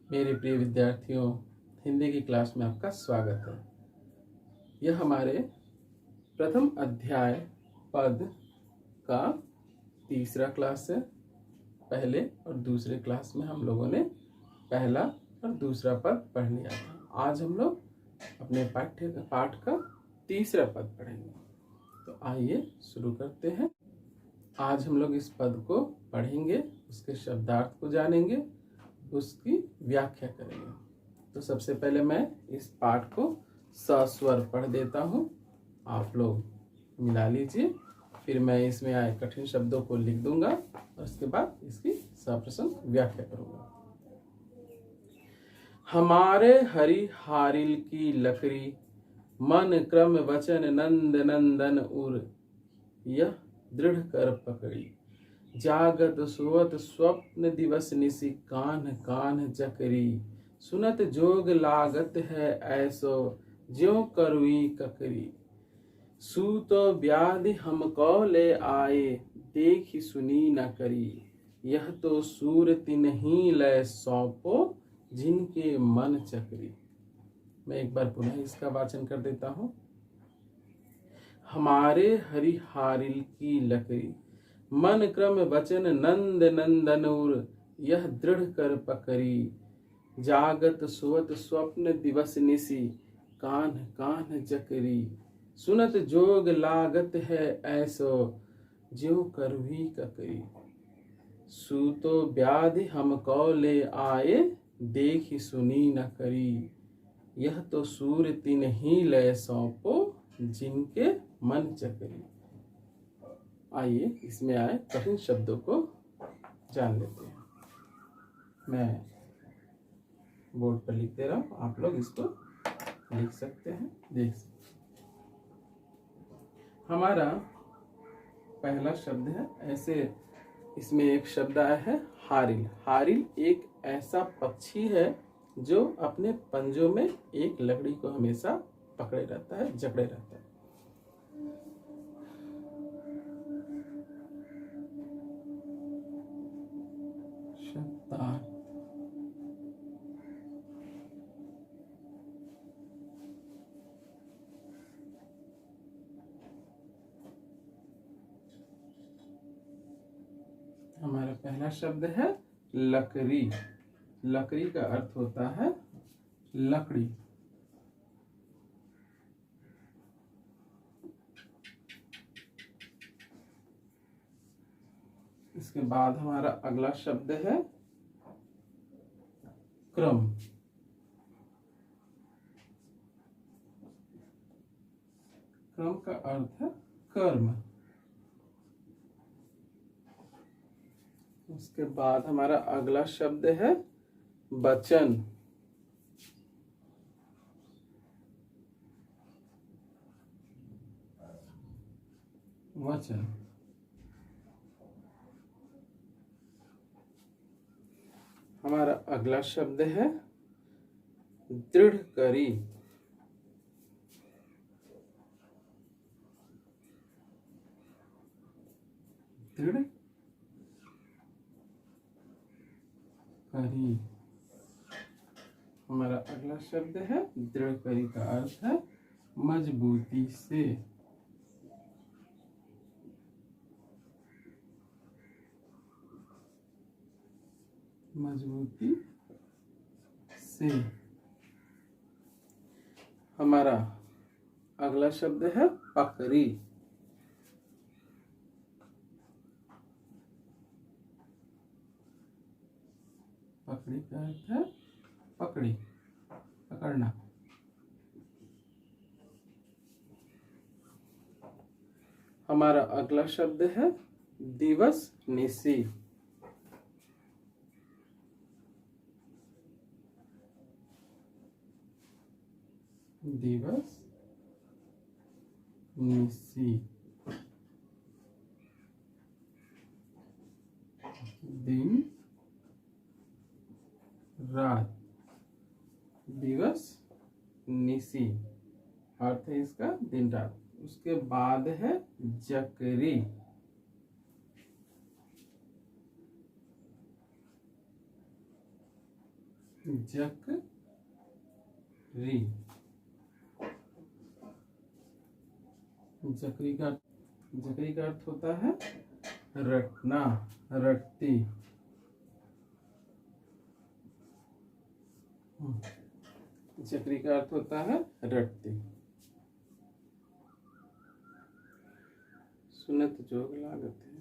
मेरे प्रिय विद्यार्थियों, हिंदी की क्लास में आपका स्वागत है। यह हमारे प्रथम अध्याय पद का तीसरा क्लास है। पहले और दूसरे क्लास में हम लोगों ने पहला और दूसरा पद पढ़ लिया था। आज हम लोग अपने पाठ का तीसरा पद पढ़ेंगे। तो आइए शुरू करते हैं। आज हम लोग इस पद को पढ़ेंगे, उसके शब्दार्थ को जानेंगे, उसकी व्याख्या करेंगे। तो सबसे पहले मैं इस पाठ को सस्वर पढ़ देता हूँ, आप लोग मिला लीजिए। फिर मैं इसमें आए कठिन शब्दों को लिख दूंगा और उसके बाद इसकी सप्रसंग व्याख्या करूंगा। हमारे हरि हारिल की लकड़ी, मन क्रम वचन नंद नंदन उर, यह दृढ़ कर पकड़ी। जागत सोवत स्वप्न दिवस निसी, कान कान जकरी। सुनत जोग लागत है ऐसो, ज्यों करुई ककरी। सूतो व्याधि हम कौले आए, देखी सुनी न करी। यह तो सूर तिन्हीं लय सौंपो, जिनके मन चकरी। मैं एक बार पुनः इसका वाचन कर देता हूँ। हमारे हरिहारिल की लकड़ी, मन क्रम वचन नंद नंदन उर, यह दृढ़ कर पकड़ी। जागत सोवत स्वप्न दिवस निसी, कान कान जकरी। सुनत जोग लागत है ऐसो, ज्यों करुही ककरी। सूतो व्याधि हम कौले आए, देखी सुनी न करी। यह तो सूर तिन्हीं लय सौंपो, जिनके मन चकरी। आइए इसमें आए कठिन शब्दों को जान लेते हैं। मैं बोर्ड पर लिख दे रहा हूं, आप लोग इसको लिख सकते हैं, देख सकते हैं। हमारा पहला शब्द है, ऐसे इसमें एक शब्द आया है हारिल। हारिल एक ऐसा पक्षी है जो अपने पंजों में एक लकड़ी को हमेशा पकड़े रहता है, जकड़े रहता है। शब्दार्थ, हमारा पहला शब्द है लकड़ी। लकड़ी का अर्थ होता है लकड़ी। इसके बाद हमारा अगला शब्द है क्रम। क्रम का अर्थ है कर्म। उसके बाद हमारा अगला शब्द है वचन। वचन। हमारा अगला शब्द है दृढ़ करी। दृढ़ करी। हमारा अगला शब्द है दृढ़ करी का अर्थ है मजबूती से। मजबूती से। हमारा अगला शब्द है पकड़ी। पकड़ी का अर्थ है पकड़ी, पकड़ना। हमारा अगला शब्द है दिवस निसी। दिवस निसी। दिन रात। दिवस निसी अर्थ है इसका दिन रात। उसके बाद है जकरी। जकरी। जकरी का अर्थ होता है रटना, रटती। जकरी का अर्थ होता है रटती। सुनत जोग लागत है।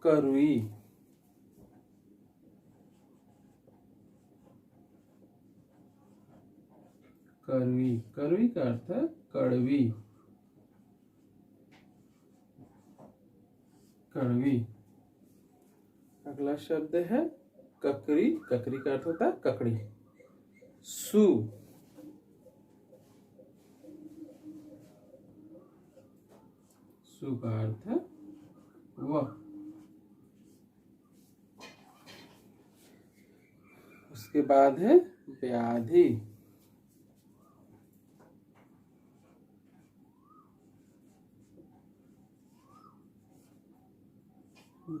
करुई। करुई, करुई का अर्थ है कड़वी, कड़वी। अगला शब्द है ककरी। ककरी का अर्थ होता है ककड़ी। सु। सु का अर्थ है वह। उसके बाद है व्याधि।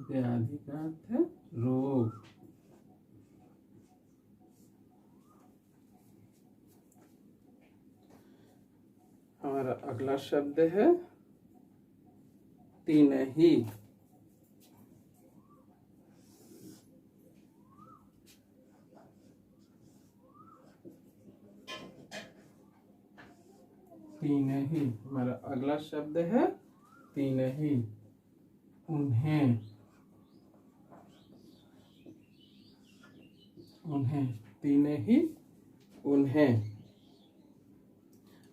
व्याधि का अर्थ है रोग। हमारा अगला शब्द है तिनही। तिनही, हमारा अगला शब्द है तिनही। उन्हें, उन्हें, तिनही उन्हें।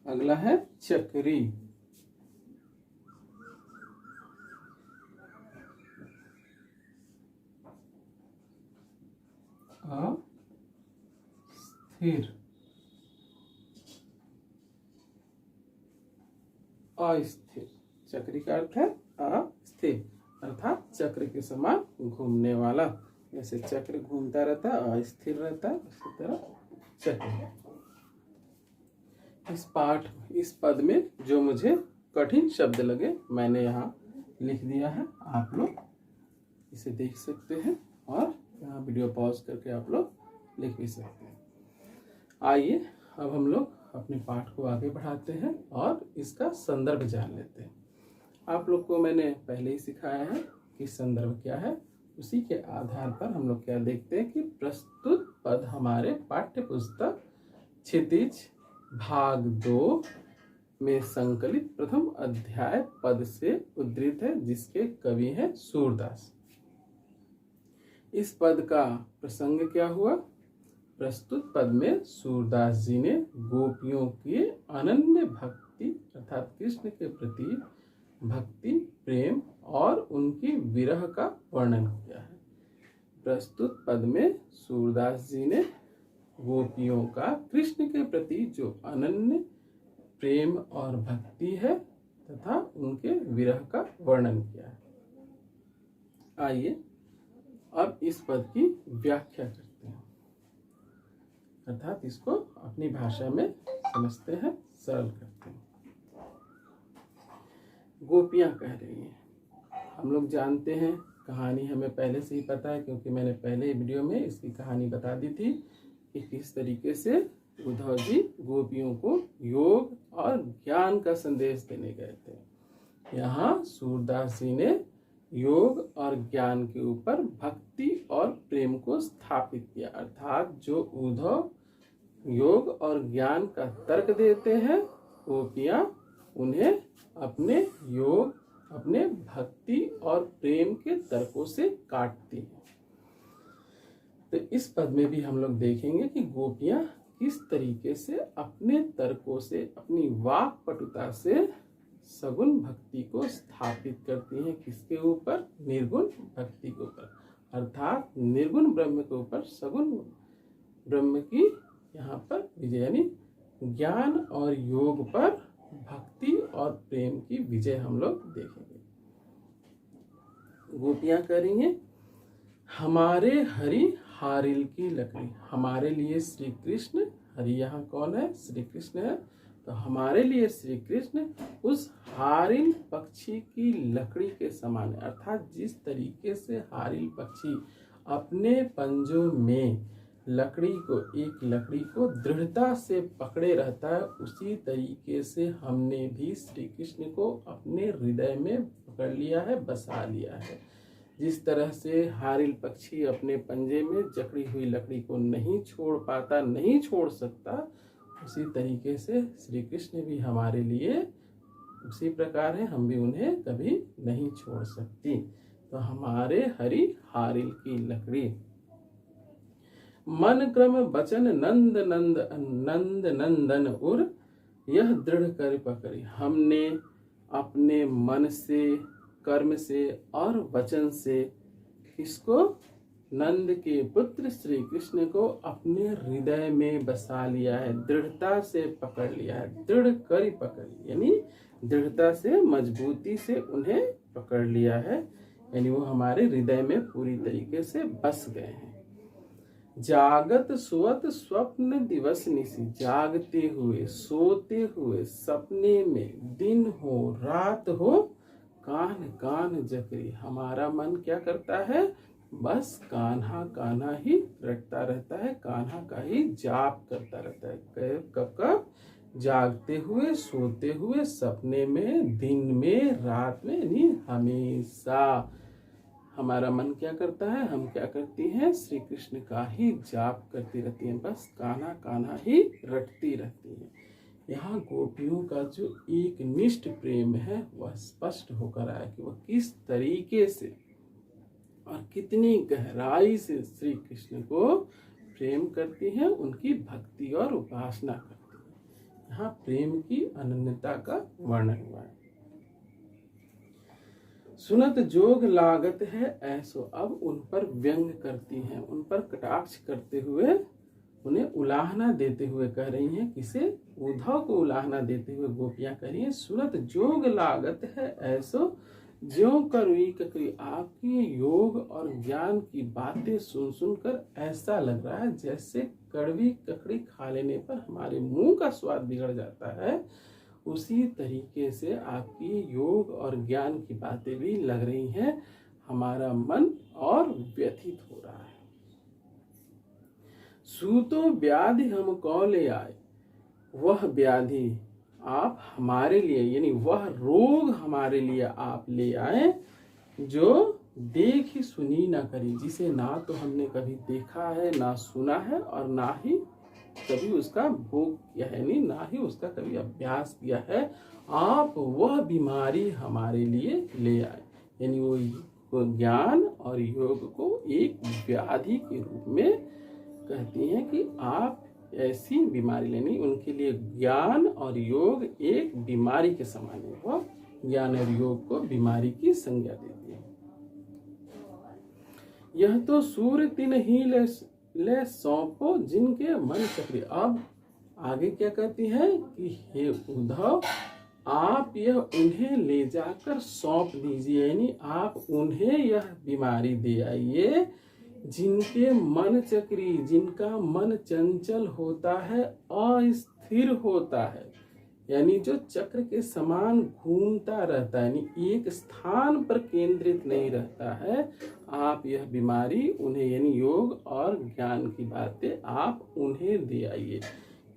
अगला है चक्री। अस्थिर, अस्थिर। चक्री का अर्थ है अस्थिर, अर्थात चक्र के समान घूमने वाला। जैसे चक्र घूमता रहता है, अस्थिर रहता है, उसी तरह चक्र। इस पद में जो मुझे कठिन शब्द लगे मैंने यहाँ लिख दिया है। आप लोग इसे देख सकते हैं और यहाँ वीडियो पॉज करके आप लोग लिख भी सकते हैं। आइए अब हम लोग अपने पाठ को आगे बढ़ाते हैं और इसका संदर्भ जान लेते हैं। आप लोग को मैंने पहले ही सिखाया है कि संदर्भ क्या है। उसी के आधार पर हम लोग क्या देखते हैं कि प्रस्तुत पद हमारे पाठ्य पुस्तक क्षितिज भाग 2 में संकलित प्रथम अध्याय पद से उद्धृत है, जिसके कवि हैं सूरदास। इस पद का प्रसंग क्या हुआ? प्रस्तुत पद में सूरदास जी ने गोपियों की अनन्य भक्ति अर्थात कृष्ण के प्रति भक्ति, प्रेम और उनकी विरह का वर्णन किया है। प्रस्तुत पद में सूरदास जी ने गोपियों का कृष्ण के प्रति जो अनन्य प्रेम और भक्ति है तथा उनके विरह का वर्णन किया है। आइए अब इस पद की व्याख्या करते हैं, अर्थात इसको अपनी भाषा में समझते हैं, सरल करते हैं। गोपियां कह रही हैं। हम लोग जानते हैं, कहानी हमें पहले से ही पता है क्योंकि मैंने पहले वीडियो में इसकी कहानी बता दी थी कि किस तरीके से उद्धव जी गोपियों को योग और ज्ञान का संदेश देने गए थे। यहाँ सूरदास जी ने योग और ज्ञान के ऊपर भक्ति और प्रेम को स्थापित किया, अर्थात जो उद्धव योग और ज्ञान का तर्क देते हैं, गोपियां उन्हें अपने योग, अपने भक्ति और प्रेम के तर्कों से काटती हैं। तो इस पद में भी हम लोग देखेंगे कि गोपियां किस तरीके से अपने तर्कों से, अपनी वाक पटुता से सगुण भक्ति को स्थापित करती हैं। किसके ऊपर? निर्गुण भक्ति के ऊपर, अर्थात निर्गुण ब्रह्म के ऊपर सगुण ब्रह्म की यहाँ पर विजय, यानी ज्ञान और योग पर भक्ति और प्रेम की विजय हम लोग देखेंगे। गोपियां करेंगे, हमारे हरि हारिल की लकड़ी। हमारे लिए श्री कृष्ण, हरि यहाँ कौन है? श्री कृष्ण है। तो हमारे लिए श्री कृष्ण उस हारिल पक्षी की लकड़ी के समान है, अर्थात जिस तरीके से हारिल पक्षी अपने पंजों में एक लकड़ी को दृढ़ता से पकड़े रहता है, उसी तरीके से हमने भी श्री कृष्ण को अपने हृदय में पकड़ लिया है, बसा लिया है। जिस तरह से हारिल पक्षी अपने पंजे में जकड़ी हुई लकड़ी को नहीं छोड़ पाता, नहीं छोड़ सकता, उसी तरीके से श्री कृष्ण भी हमारे लिए उसी प्रकार है, हम भी उन्हें कभी नहीं छोड़ सकती। तो हमारे हरि हारिल की लकड़ी। मन क्रम वचन नंद नंद नंद नंदन उर, यह दृढ़ कर पकड़ी। हमने अपने मन से, कर्म से और वचन से इसको नंद के पुत्र श्री कृष्ण को अपने हृदय में बसा लिया है, दृढ़ता से पकड़ लिया है। दृढ़ कर पकड़ी यानी दृढ़ता से, मजबूती से उन्हें पकड़ लिया है, यानी वो हमारे हृदय में पूरी तरीके से बस गए हैं। जागत सुवत स्वप्न दिवस निशी, जागते हुए, सोते हुए, सपने में, दिन हो रात हो, कान कान जकरी। हमारा मन क्या करता है? बस कान्हा कान्हा ही रटता रहता है, कान्हा का ही जाप करता रहता है। कब कब? जागते हुए, सोते हुए, सपने में, दिन में, रात में, यानी हमेशा हमारा मन क्या करता है? हम क्या करती हैं? श्री कृष्ण का ही जाप करती रहती हैं, बस कान्हा कान्हा ही रटती रहती हैं। यहाँ गोपियों का जो एक निष्ठ प्रेम है वह स्पष्ट होकर आया कि वह किस तरीके से और कितनी गहराई से श्री कृष्ण को प्रेम करती हैं, उनकी भक्ति और उपासना करती हैं। यहाँ प्रेम की अनन्यता का वर्णन हुआ है। सुनत जोग लागत है ऐसो, अब उन पर व्यंग करती हैं, उन पर कटाक्ष करते हुए, उन्हें उलाहना देते हुए कह रही हैं। किसे? उद्धव को उलाहना देते हुए गोपियां कह रही हैं, सुनत जोग लागत है ऐसो, ज्यों करुई ककरी। आपकी योग और ज्ञान की बातें सुन सुनकर ऐसा लग रहा है जैसे कड़वी ककड़ी खा लेने पर हमारे मुंह का स्वाद बिगड़ जाता है, उसी तरीके से आपकी योग और ज्ञान की बातें भी लग रही हैं, हमारा मन और व्यथित हो रहा है। सूतो व्याधि हम कौन ले आए, वह व्याधि आप हमारे लिए, यानी वह रोग हमारे लिए आप ले आए, जो देख ही सुनी ना करी, जिसे ना तो हमने कभी देखा है, ना सुना है, और ना ही कभी उसका भोग किया है, नहीं ना ही उसका कभी अभ्यास किया है। आप वह बीमारी हमारे लिए ले आए, यानी वो ज्ञान और योग को एक व्याधि के रूप में कहती हैं कि आप ऐसी बीमारी लेनी, उनके लिए ज्ञान और योग एक बीमारी के समान है। वह ज्ञान और योग को बीमारी की संज्ञा देती है। यह तो सूर्य तीन ही ले सौंपो जिनके मन चक्री। अब आगे क्या कहती है कि हे उद्धव, आप यह उन्हें ले जाकर सौंप दीजिए, यानी आप उन्हें यह बीमारी दे आइए जिनके मन चक्री, जिनका मन चंचल होता है, अस्थिर होता है, यानी जो चक्र के समान घूमता रहता है, यानी एक स्थान पर केंद्रित नहीं रहता है। आप यह बीमारी उन्हें, यानी योग और ज्ञान की बातें आप उन्हें दे आइए,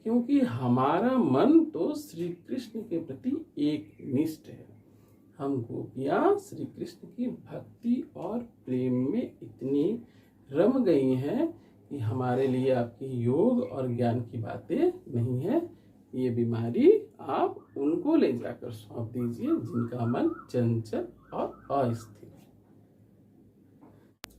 क्योंकि हमारा मन तो श्री कृष्ण के प्रति एक निष्ठ है। हम गोपियां श्री कृष्ण की भक्ति और प्रेम में इतनी रम गई हैं कि हमारे लिए आपकी योग और ज्ञान की बातें नहीं है। ये बीमारी आप उनको ले जाकर सौंप दीजिए जिनका मन चंचल और अस्थिर है।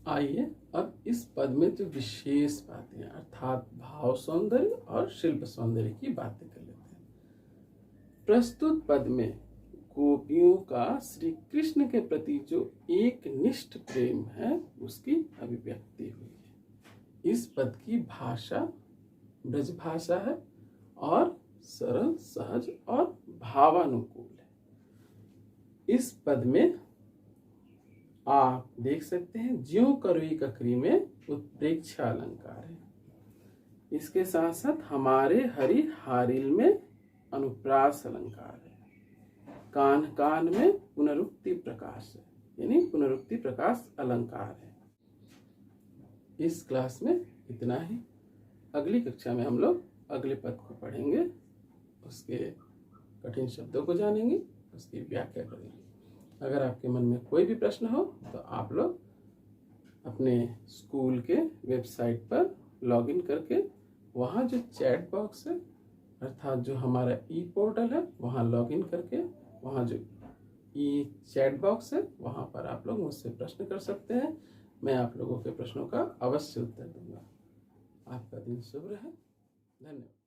आइए अब इस पद में जो विशेष बातें अर्थात भाव सौंदर्य और शिल्प सौंदर्य की बातें कर लेते हैं। प्रस्तुत पद में गोपियों का श्री कृष्ण के प्रति जो एक निष्ठ प्रेम है उसकी अभिव्यक्ति हुई है। इस पद की भाषा ब्रज भाषा है और सरल, सहज और भावानुकूल है। इस पद में आप देख सकते हैं ज्यों करुई ककरी में उत्प्रेक्षा अलंकार है। इसके साथ साथ हमारे हरि हारिल में अनुप्रास अलंकार है। कान कान में पुनरुक्ति प्रकाश है, यानी पुनरुक्ति प्रकाश अलंकार है। इस क्लास में इतना ही। अगली कक्षा में हम लोग अगले पद को पढ़ेंगे, उसके कठिन शब्दों को जानेंगे, उसकी व्याख्या करेंगे। अगर आपके मन में कोई भी प्रश्न हो तो आप लोग अपने स्कूल के वेबसाइट पर लॉगिन करके वहाँ जो चैट बॉक्स है, अर्थात जो हमारा ई पोर्टल है, वहाँ लॉगिन करके वहाँ जो ई चैट बॉक्स है वहाँ पर आप लोग मुझसे प्रश्न कर सकते हैं। मैं आप लोगों के प्रश्नों का अवश्य उत्तर दूंगा। आपका दिन शुभ रहे। धन्यवाद।